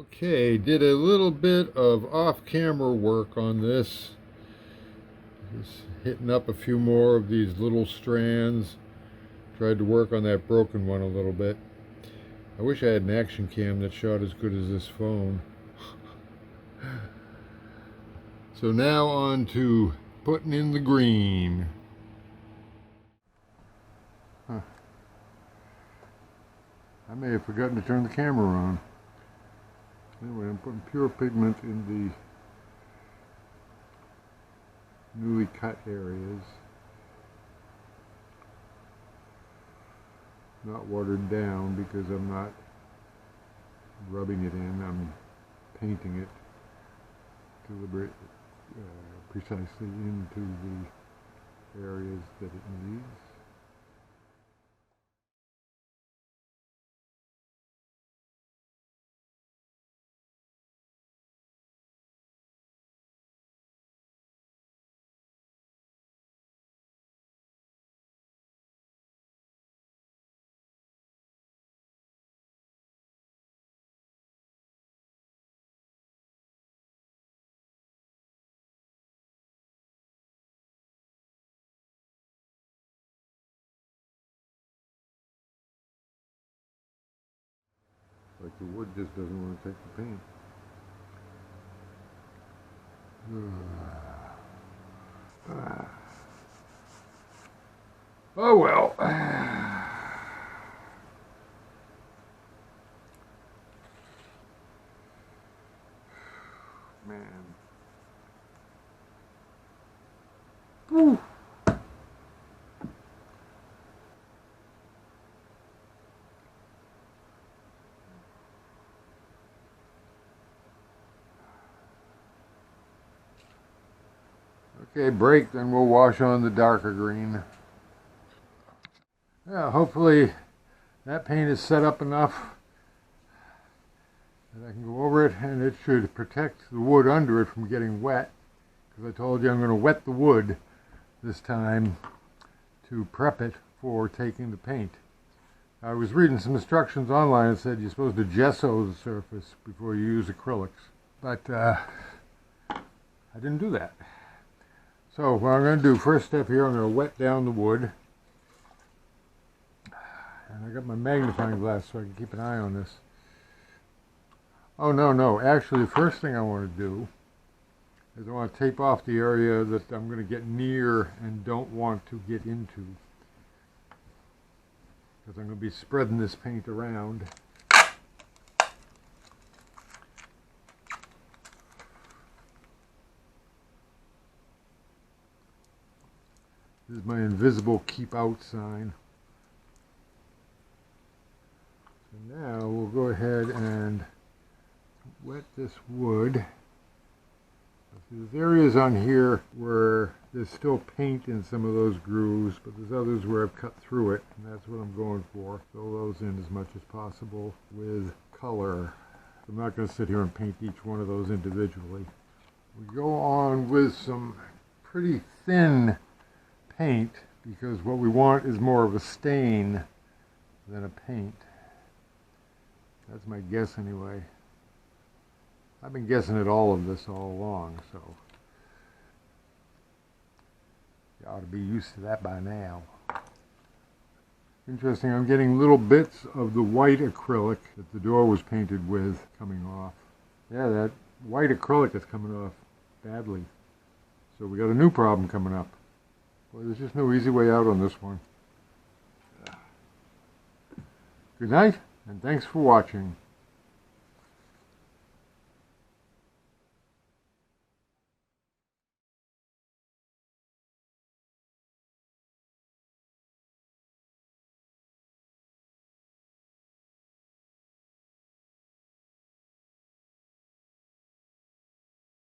Okay, did a little bit of off-camera work on this. Just hitting up a few more of these little strands. Tried to work on that broken one a little bit. I wish I had an action cam that shot as good as this phone. So now on to putting in the green. I may have forgotten to turn the camera on. Anyway, I'm putting pure pigment in the newly cut areas. Not watered down because I'm not rubbing it in, I'm painting it precisely into the areas that it needs. Like the wood just doesn't want to take the paint. Oh well. Man. Whew. Okay, break, then we'll wash on the darker green. Yeah, hopefully that paint is set up enough that I can go over it, and it should protect the wood under it from getting wet, because I told you I'm going to wet the wood this time to prep it for taking the paint. I was reading some instructions online that said you're supposed to gesso the surface before you use acrylics, but I didn't do that. So what I'm going to do, first step here, I'm going to wet down the wood. And I got my magnifying glass so I can keep an eye on this. Oh, no. Actually, the first thing I want to do is I want to tape off the area that I'm going to get near and don't want to get into. Because I'm going to be spreading this paint around. This is my invisible keep out sign. So now we'll go ahead and wet this wood. There's areas on here where there's still paint in some of those grooves, but there's others where I've cut through it, and that's what I'm going for. Fill those in as much as possible with color. I'm not going to sit here and paint each one of those individually. We go on with some pretty thin paint, because what we want is more of a stain than a paint. That's my guess anyway. I've been guessing at all of this all along, so you ought to be used to that by now. Interesting, I'm getting little bits of the white acrylic that the door was painted with coming off. Yeah, that white acrylic is coming off badly. So we got a new problem coming up. Boy, there's just no easy way out on this one. Good night, and thanks for watching.